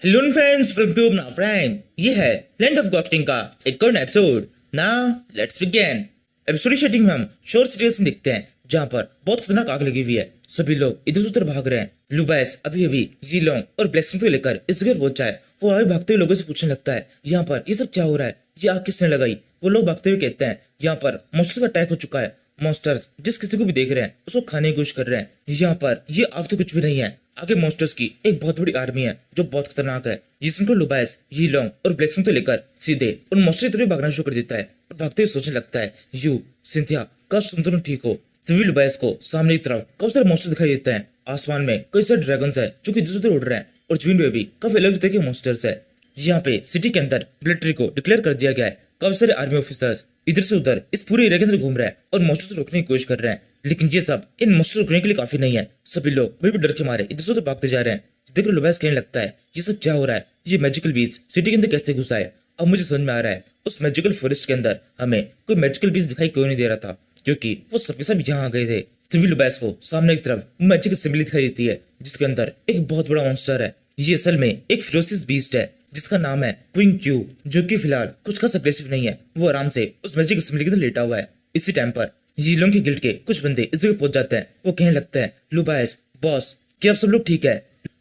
Hello friends, welcome to अपना prime. ये है लैंड ऑफ गॉस्टिंग का एक और episode. Now let's begin. Episode starting में हम शोर सिचुएशन देखते हैं जहाँ पर बहुत खतरनाक आग लगी हुई है। सभी लोग इधर उधर भाग रहे हैं। लुबाइस अभी अभी जीलोंग और ब्लैकस्मिथ को लेकर इस जगह पहुंचा है। वो आगे भागते हुए लोगों से पूछने लगता है यहाँ पर ये सब क्या हो रहा है, ये आग किसने लगाई। वो लोग भागते हुए कहते हैं यहाँ पर मॉन्स्टर्स का अटैक हो चुका है। मॉन्स्टर्स जिस किसी को भी देख रहे हैं उसको खाने की कोशिश कर रहे हैं। यहाँ पर ये आग तो कुछ भी नहीं है, आगे मॉन्स्टर्स की एक बहुत बड़ी आर्मी है जो बहुत खतरनाक है। जिसको लुबाइस यीलोंग और ब्लैकस्मिथ को लेकर सीधे उन मॉन्स्टर की तरफ भागना शुरू कर देता है और भागते हुए सोचने लगता है यू सिंथिया काश तुम दोनों ठीक हो। तभी लुबाइस को सामने की तरफ काफी सारे मॉन्स्टर दिखाई देते हैं। आसमान में कई सारे ड्रैगन्स है जो कि इधर उधर उड़ रहे हैं और जमीन में भी काफी अलग तरह के मॉन्स्टर्स है। यहाँ पे सिटी के अंदर मिलिट्री को डिक्लेयर कर दिया गया है। काफी सारे आर्मी ऑफिसर्स इधर से उधर इस पूरे एरिया के अंदर घूम रहे हैं और मॉन्स्टर को रोकने की कोशिश कर रहे हैं। लेकिन ये सब इन मॉन्स्टर को रोकने के लिए काफी नहीं है। सभी लोग अभी भी डर के मारे इधर से उधर भागते जा रहे हैं। देखो लुबाइस कहने लगता है ये सब क्या हो रहा है, ये मैजिकल बीज सिटी के अंदर कैसे घुसा है। अब मुझे समझ में आ रहा है उस मैजिकल फॉरेस्ट के अंदर हमें कोई मैजिकल बीज दिखाई क्यों नहीं दे रहा था, क्योंकि वो सबके सब यहाँ आ गए थे। तभी लुबाइस को सामने की तरफ मैजिक असेंबली दिखाई देती है जिसके अंदर एक बहुत बड़ा मॉन्स्टर है। ये असल में एक फिरोसिस बीस्ट है जिसका नाम है क्वीन क्यू, जो कि फिलहाल कुछ खास अग्रेसिव नहीं है। वो आराम से उस मैजिक असेंबली के अंदर लेटा हुआ है। इसी टाइम पर यीलोंग के गिल्ड के कुछ बंदे इस जगह पहुंच जाते हैं। वो कहने लगता है लुबाइस बॉस क्या आप सब लोग ठीक है।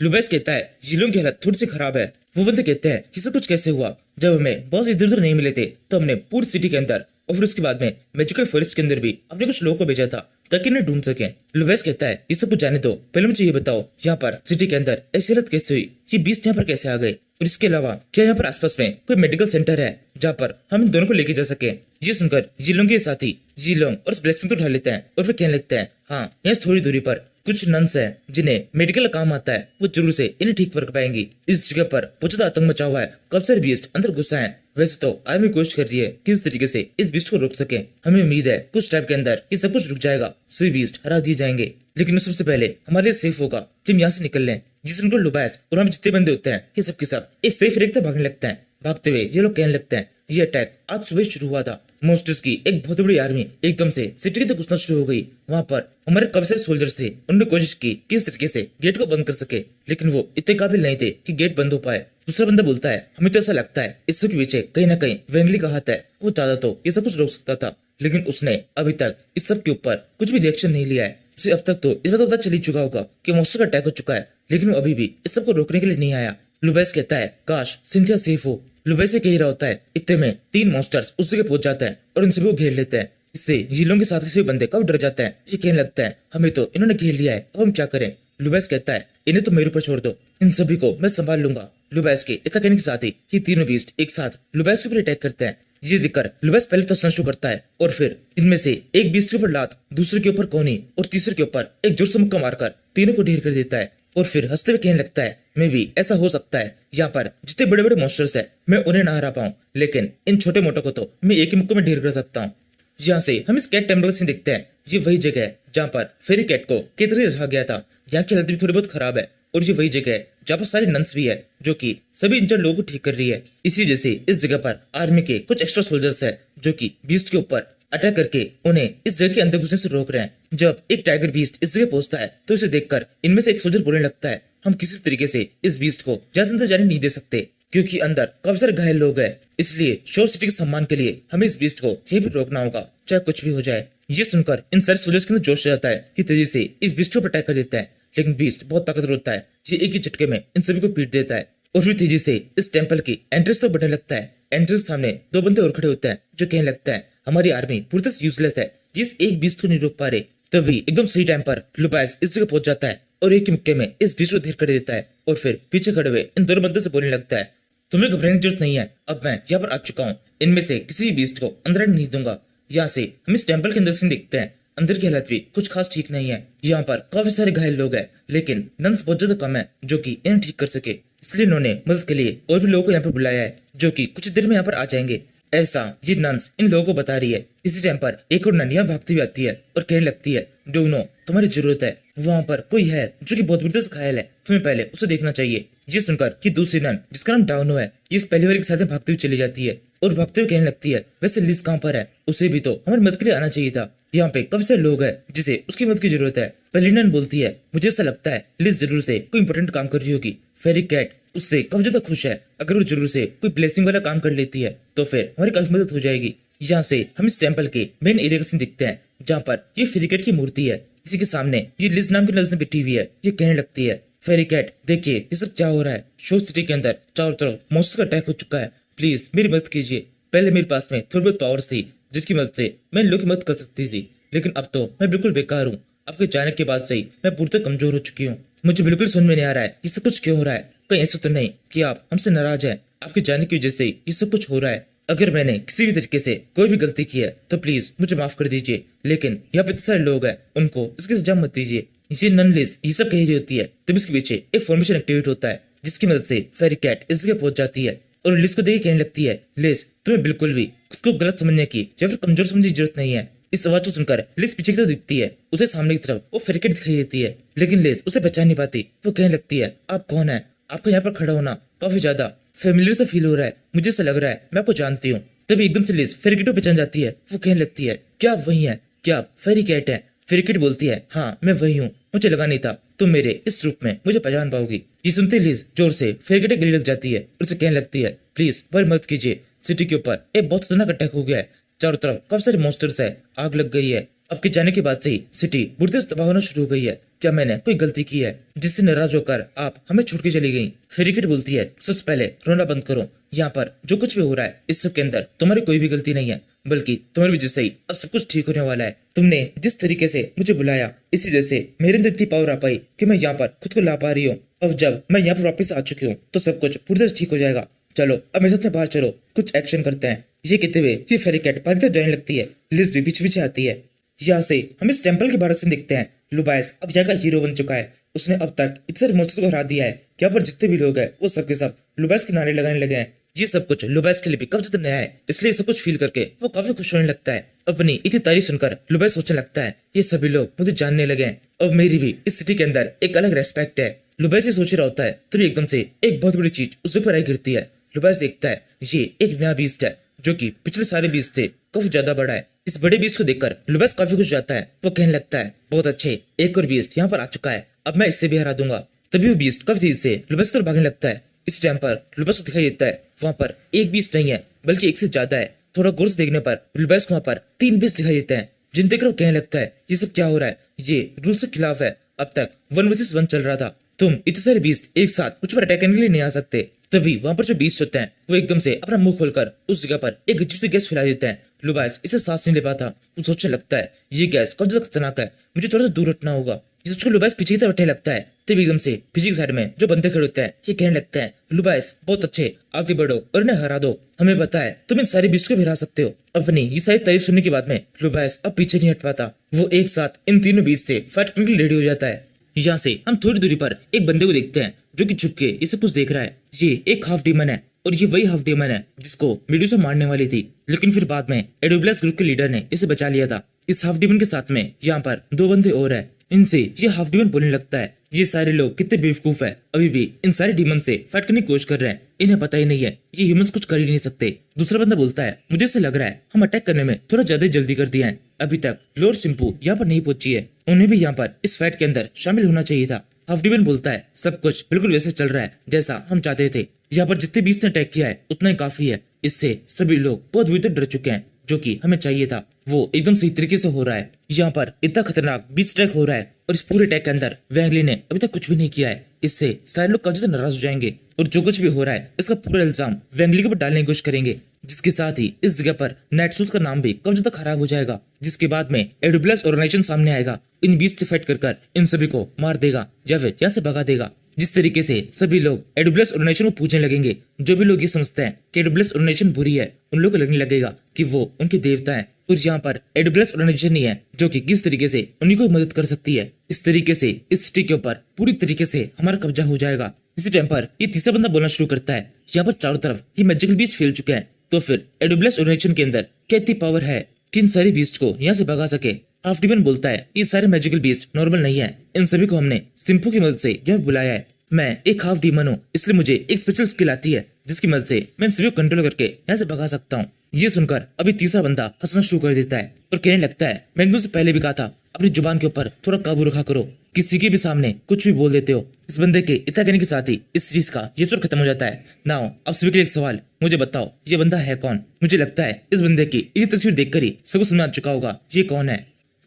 लुबाइस कहता है यीलोंग की हालत थोड़ी सी खराब है। वो बंदे कहते हैं कि सब कुछ कैसे हुआ, जब हमें बॉस इधर उधर नहीं मिले थे तो हमने पूरी सिटी के अंदर और फिर उसके बाद में मैजिकल फॉरेस्ट के अंदर भी अपने कुछ लोगों को भेजा था ताकि इन्हें ढूंढ सकें। लुबाइस कहता है ये सब कुछ जाने दो, पहले मुझे ये बताओ यहाँ पर सिटी के अंदर ऐसी हालत कैसे हुई, ये बीस्ट यहाँ पर कैसे आ गए, और इसके अलावा क्या यहाँ पर आसपास में कोई मेडिकल सेंटर है जहाँ पर हम इन दोनों को लेके जा सके। ये सुनकर यीलोंग के साथी यीलोंग और ब्लैकस्मिथ को उठा लेते हैं और फिर कहने लगते हैं हाँ यहाँ थोड़ी दूरी पर कुछ नन्स हैं जिन्हें मेडिकल काम आता है, वो जरूर से इन्हें ठीक कर पाएंगी। इस जगह पर बहुत ज्यादा आतंक मचा हुआ है, काफी सारे बीस्ट अंदर घुसा है। वैसे तो आर्मी कोशिश कर रही है कि इस तरीके से इस बीस्ट को रोक सके। हमें उम्मीद है कुछ टाइम के अंदर ये सब कुछ रुक जाएगा, सभी बीस्ट हरा दिए जाएंगे। लेकिन सबसे पहले हमारे लिए सेफ होगा कि हम यहाँ से निकल लें। जिसको लुबाइस और हम जितने बंदे होते हैं ये सब के सब एक सेफ एरिया तक भागने लगते हैं। भागते हुए ये लोग कहने लगते हैं ये अटैक आज सुबह शुरू हुआ था। मॉन्स्टर्स की एक बहुत बड़ी आर्मी एकदम से सिटी के अंदर घुसना शुरू हो गई। वहां पर हमारे काफी सारे सोल्जर्स थे, उन्होंने कोशिश की कि इस तरीके से गेट को बंद कर सके, लेकिन वो इतने काबिल नहीं थे कि गेट बंद हो पाए। दूसरा बंदा बोलता है हमें तो ऐसा लगता है इस सब के पीछे कहीं ना कहीं वेंगली का हाथ है, वो चाहता तो ये सब कुछ रोक सकता था, लेकिन उसने अभी तक इस सब के ऊपर कुछ भी रिएक्शन नहीं लिया है। उसे अब तक तो इस बात पता चल ही चुका होगा कि मॉन्स्टर का अटैक हो चुका है, लेकिन वो अभी भी इस सब को रोकने के लिए नहीं आया। लुबाइस कहता है काश सिंथिया सेफ हो। लुबाइस से कह रहा होता है, इतने में 3 मॉन्स्टर्स उस जगह पहुंच जाते हैं और इन सभी को घेर लेते हैं। इससे यीलोंग के साथ के सभी बंदे काफी डर जाते हैं। ये कहने लगता है हमें तो इन्होंने घेर लिया है, अब हम क्या करें। लुबाइस कहता है इन्हें तो मेरे ऊपर छोड़ दो, इन सभी को मैं संभाल लूंगा। लुबाइस के इतना कहने के साथ ही ये तीनों बीस्ट एक साथ लुबाइस के ऊपर अटैक करते हैं। ये देखकर लुबाइस पहले तो संशय करता है और फिर इनमें से एक बीस्ट के ऊपर लात, दूसरे के ऊपर कोनी और तीसरे के ऊपर एक जोर से मुक्का मारकर तीनों को ढेर कर देता है। और फिर हंसते हुए कहने लगता है मैं भी ऐसा हो सकता है यहाँ पर जितने बड़े बड़े मॉन्स्टर्स है मैं उन्हें ना हरा पाऊं, लेकिन इन छोटे मोटों को तो मैं एक ही मुक्के में ढेर कर सकता हूँ। यहाँ से हम इस कैट टेम्पल से देखते हैं ये वही जगह है जहाँ पर फेरी कैट को कितने रखा गया था। यहाँ की हालत भी थोड़ी बहुत खराब है और ये वही जगह है जहाँ पर सारी नन्स भी है जो कि सभी इंजर्ड लोगों को ठीक कर रही है। इसी वजह से इस जगह पर आर्मी के कुछ एक्स्ट्रा सोल्जर्स है जो कि बीस्ट के ऊपर अटैक करके उन्हें इस जगह के अंदर घुसने से रोक रहे हैं। जब एक टाइगर बीस्ट इस जगह पहुंचता है तो इसे देखकर इनमें से एक सोल्जर बोलने लगता है हम किसी तरीके से इस बीस्ट को ज्यादा अंदर जाने नहीं दे सकते क्योंकि अंदर काफी सारे घायल लोग हैं, इसलिए शोर सिटी के सम्मान के लिए हमें इस बीस्ट को यहीं भी रोकना होगा चाहे कुछ भी हो जाए। ये सुनकर इन सारे सोल्जर्स के अंदर जोश आ जाता है कि तेजी से इस बीस्ट को अटैक कर देता है, लेकिन बीस्ट बहुत ताकतवर होता है। ये एक ही झटके में इन सभी को पीट देता है और फिर तेजी से इस टेम्पल की एंट्रेंस तो बढ़ने लगता है। एंट्रेंस के सामने 2 बंदे और खड़े होते हैं जो कहने लगता है हमारी आर्मी पूरी तरह से यूजलेस है, जिस एक बीस्ट को नहीं रोक पा रहे। तभी एकदम सही टाइम पर लुबाइस इस जगह पहुंच जाता है और एक ही मुक्के में इस बीस्ट को ढेर कर देता है और फिर पीछे खड़े हुए इन दोनों बंदों से बोलने लगता है तुम्हें घबराने की जरूरत नहीं है, अब मैं यहाँ पर आ चुका हूँ, इनमें से किसी भी बीस्ट को अंदर आने नहीं दूंगा। यहाँ से हम इस टेम्पल के अंदर से देखते हैं अंदर की हालत भी कुछ खास ठीक नहीं है। यहाँ पर काफी सारे घायल लोग हैं, लेकिन नन्स बहुत ज्यादा कम है जो कि इन्हें ठीक कर सके, इसलिए इन्होंने मदद के लिए और भी लोगों को यहाँ पर बुलाया है जो कि कुछ देर में यहाँ पर आ जाएंगे, ऐसा ये नन्स इन लोगों को बता रही है। इसी टाइम पर एक और नन यहाँ भागती हुई आती है और कहने लगती है डोनो तुम्हारी जरूरत है, वहाँ पर कोई है जो कि बहुत बुरी तरह से घायल है, तुम्हें पहले उसे देखना चाहिए। ये सुनकर कि दूसरी नन जिसका नाम डाउनो है ये इस पहले वाले के साथ में भागती हुई चली जाती है और भागते हुए कहने लगती है वैसे लिज कहाँ पर है, उसे भी तो हमारी मदद के लिए आना चाहिए था। यहाँ पे काफी सारे लोग हैं जिसे उसकी मदद की जरूरत है। पहली नन बोलती है मुझे ऐसा लगता है लिज जरूर से कोई इंपॉर्टेंट काम कर रही होगी, फेरी कैट उससे काफी ज्यादा खुश है। अगर वो जरूर से कोई ब्लेसिंग वाला काम कर लेती है तो फिर हमारी काफी मदद हो जाएगी। यहाँ से हम इस टेम्पल के मेन एरिया का सीन दिखते हैं जहाँ पर ये फेरी कैट की मूर्ति है। इसी के सामने ये लिज नाम की नजर बैठी हुई है। ये कहने लगती है, फेरी कैट देखिए ये सब क्या हो रहा है। शोर सिटी के अंदर चारों तरफ मॉन्स्टर का अटैक हो चुका है, प्लीज मेरी मदद कीजिए। पहले मेरे पास में थोड़ी बहुत पावर्स थी जिसकी मदद से मैं इन लोगों की मदद कर सकती थी, लेकिन अब तो मैं बिल्कुल बेकार हूँ। आपके जाने के बाद से ही मैं पूरी तरह कमजोर हो चुकी हूँ। मुझे बिल्कुल समझ में नहीं आ रहा है ये सब कुछ क्यों हो रहा है। कहीं ऐसा तो नहीं कि आप हमसे नाराज हैं, आपके जाने की वजह से ये सब कुछ हो रहा है। अगर मैंने किसी भी तरीके से कोई भी गलती की है तो प्लीज मुझे माफ कर दीजिए, लेकिन यहाँ पे इतने सारे लोग हैं, उनको इसकी सजा मत दीजिए। ये नन लिज ये सब कह रही होती है तब इसके पीछे एक फॉर्मेशन एक्टिवेट होता है जिसकी मदद से फेरी कैट इस जगह पहुंच जाती है और लिज को देख कहने लगती है, लिज तुम्हें बिल्कुल भी उसको गलत समझने की या फिर कमजोर समझने की जरूरत नहीं है। इस आवाज को सुनकर लिज पीछे की तरफ दिखती है, उसे सामने की तरफ वो फेरी कैट दिखाई देती है, लेकिन लिज उसे पहचान नहीं पाती। वो कहने लगती है, आप कौन है? आपका यहाँ पर खड़ा होना काफी ज्यादा फेमिलियर सा फील हो रहा है, मुझे ऐसा लग रहा है मैं आपको जानती हूँ। तभी एकदम से लिज फेरी कैट को पहचान जाती है। वो कहने लगती है, क्या आप वही हैं? क्या आप फेरी कैट हैं? फेरी कैट बोलती है, हाँ मैं वही हूँ, मुझे लगा नहीं था तुम मेरे इस रूप में मुझे पहचान पाओगी। ये सुनते लिज जोर से फेरी कैट गले लग जाती है और उसे कहने लगती है, प्लीज मेरी मदद कीजिए, सिटी के ऊपर एक बहुत खतरनाक अटैक हो गया है, चारों तरफ काफी सारे मॉन्स्टर्स है, आग लग गई है। आपके जाने के बाद से ही सिटी बुरी तरह से तबाह होना शुरू हो गई है। क्या मैंने कोई गलती की है जिससे नाराज होकर आप हमें छोड़ के चली गई? फेरी कैट बोलती है, सबसे पहले रोना बंद करो, यहाँ पर जो कुछ भी हो रहा है इस सब के अंदर तुम्हारी कोई भी गलती नहीं है, बल्कि तुम्हारी वजह से ही अब सब कुछ ठीक होने वाला है। तुमने जिस तरीके से मुझे बुलाया इसी वजह से मेरे अंदर इतनी पावर आ पाई कि मैं यहाँ पर खुद को ला पा रही हूँ। अब जब मैं यहाँ पर वापस आ चुकी हूँ तो सब कुछ पूरी तरह से ठीक हो जाएगा। चलो अब मेरे साथ में बाहर चलो, कुछ एक्शन करते हैं। ये कहते हुए ये फेरी कैट पानी तरफ जाने लगती है। लिज भी पीछे पीछे आती है। यहाँ से हम इस टेम्पल के बाहर से देखते हैं, लुबायस अब यहाँ का हीरो बन चुका है। उसने अब तक इतने सारे मॉन्स्टर्स को हरा दिया है। यहाँ पर जितने भी लोग हैं वो सब के सब लुबायस के नारे लगाने लगे हैं। ये सब कुछ लुबायस के लिए भी काफी ज्यादा नया है, इसलिए सब कुछ फील करके वो काफी खुश होने लगता है। अपनी इतनी तारीफ सुनकर लुबायस सोचने लगता है, ये सभी लोग मुझे जानने लगे हैं, अब मेरी भी इस सिटी के अंदर एक अलग रेस्पेक्ट है। लुबायस ये सोच रहा होता है तभी एकदम से एक बहुत बड़ी चीज उसके ऊपर आई गिरती है। लुबायस देखता है ये एक नया बीस्ट है जो कि पिछले सारे बीस्ट से काफी ज्यादा बड़ा है। इस बड़े बीस्ट को देखकर लुबायस काफी खुश जाता है। वो कहने लगता है, बहुत अच्छे, एक और बीस्ट यहाँ पर आ चुका है, अब मैं इससे भी हरा दूंगा। तभी वो बीस्ट काफी तेजी से लुबायस की तरफ भागने लगता है। इस टाइम पर लुबायस को दिखाई देता है वहाँ पर एक बीस्ट नहीं है बल्कि एक से ज्यादा है। थोड़ा गौर से देखने पर लुबायस को वहाँ पर 3 बीस्ट दिखाई देते हैं, जिन देखकर वो कहने लगता है, ये सब क्या हो रहा है? ये रूल के खिलाफ है। अब तक 1 वर्सेस 1 चल रहा था, तुम इतने सारे बीस्ट एक साथ मुझ पर अटैक करने के लिए नहीं आ सकते। तभी वहां पर जो बीस्ट होते हैं वो एकदम से अपना मुंह खोलकर उस जगह पर एक अजीब सी गैस फैला देते हैं। लुबायस इसे सांस नहीं ले पाता। वो सोचने लगता है ये गैस काफी ज्यादा खतरनाक है, मुझे थोड़ा सा दूर हटना होगा। ये सोचकर लुबायस पीछे की तरफ हटने लगता है। तभी एकदम से पीछे की साइड में जो बंदे खड़े होते हैं ये कहने लगते हैं, लुबायस बहुत अच्छे, आगे बढ़ो और इन्हें हरा दो, हमें पता है तुम इन सारी बीस्ट को भी हरा सकते हो। अपनी ये सारी तारीफ सुनने के बाद में लुबायस अब पीछे नहीं हट पाता। वो एक साथ इन तीनों बीस्ट से फाइट करने के लिए रेडी हो जाता है। यहाँ से हम थोड़ी दूरी पर एक बंदे को देखते हैं जो कि छुप के ये सब कुछ देख रहा है। ये एक हाफ डीमन है और ये वही हाफ डीमन है जिसको मेडुसा मारने वाली थी, लेकिन फिर बाद में एडोब्लास ग्रुप के लीडर ने इसे बचा लिया था। इस हाफ डीमन के साथ में यहाँ पर 2 बंदे और हैं। इनसे ये हाफ डीमन बोलने लगता है, ये सारे लोग कितने बेवकूफ है, अभी भी इन सारे डीमन से फाइट करने की कोशिश कर रहे हैं, इन्हें पता ही नहीं है ये ह्यूमंस कुछ कर ही नहीं सकते। दूसरा बंदा बोलता है, मुझे ऐसा लग रहा है हम अटैक करने में थोड़ा ज्यादा जल्दी कर दिया है, अभी तक लॉर्ड सिंपू यहाँ पर नहीं पहुंची है, उन्हें भी यहाँ पर इस फाइट के अंदर शामिल होना चाहिए था। हाफ डीमन बोलता है, सब कुछ बिल्कुल वैसे चल रहा है जैसा हम चाहते थे, यहाँ पर जितने बीस्ट ने अटैक किया है उतना ही काफी है, इससे सभी लोग बहुत बुरी तरह डर चुके हैं, जो कि हमें चाहिए था वो एकदम सही तरीके से हो रहा है। यहाँ पर इतना खतरनाक बीस्ट अटैक हो रहा है और इस पूरे अटैक के अंदर वैंगली ने अभी तक कुछ भी नहीं किया है, इससे सारे लोग काफी ज्यादा नाराज हो जाएंगे और जो कुछ भी हो रहा है इसका पूरा इल्जाम वैंगली के ऊपर डालने की कोशिश करेंगे, जिसके साथ ही इस जगह पर नेटसूल्स का नाम भी काफी ज्यादा खराब हो जाएगा, जिसके बाद में एडोब्लास ऑर्गेनाइजेशन सामने आएगा, इन बीस्ट से फाइट कर इन सभी को मार देगा या फिर यहाँ से भगा देगा। जिस तरीके से सभी लोग एडोब्लास ऑर्गेनाइजेशन को पूछने लगेंगे, जो भी लोग ये समझते हैं कि एडोब्लास ऑर्गेनाइजेशन बुरी है उन लोगों को लगने लगेगा कि वो उनके देवता है और यहाँ पर एडोब्लास ऑर्गेनाइजेशन ही है जो कि किस तरीके से उन्हीं को मदद कर सकती है। इस तरीके से इस सिटी के ऊपर पूरी तरीके से हमारा कब्जा हो जाएगा। इसी टाइम पर ये तीसरा बंदा बोलना शुरू करता है, यहाँ पर चारों तरफ ये मैजिकल बीस्ट फैल चुके हैं, तो फिर एडोब्लास ऑर्गेनाइजेशन के अंदर क्या इतनी पावर है कि इन सारे बीस्ट को यहाँ से भगा सके? हाफ डीमन बोलता है, ये सारे मैजिकल बीस्ट नॉर्मल नहीं है, इन सभी को हमने सिंपू की मदद से यहाँ बुलाया है। मैं एक हाफ डीमन हूँ, इसलिए मुझे एक स्पेशल स्किल आती है जिसकी मदद से मैं इन सभी को कंट्रोल करके यहाँ से भगा सकता हूँ। ये सुनकर अभी तीसरा बंदा हंसना शुरू कर देता है और कहने लगता है, मैंने तुमसे पहले भी कहा था अपनी जुबान के ऊपर थोड़ा काबू रखा करो, किसी के भी सामने कुछ भी बोल देते हो। इस बंदे के इतना कहने के साथ ही इस सीरीज का ये एपिसोड खत्म हो जाता है। नाउ अब सभी के लिए एक सवाल, मुझे बताओ ये बंदा है कौन? मुझे लगता है इस बंदे की ये तस्वीर देखकर ही सबको समझ आ चुका होगा ये कौन है।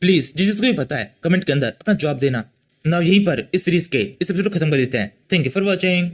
प्लीज जिसको भी पता है कमेंट के अंदर अपना जवाब देना। नाउ यहीं पर इस सीरीज के इस एपिसोड को खत्म कर देते हैं। Thank you for watching.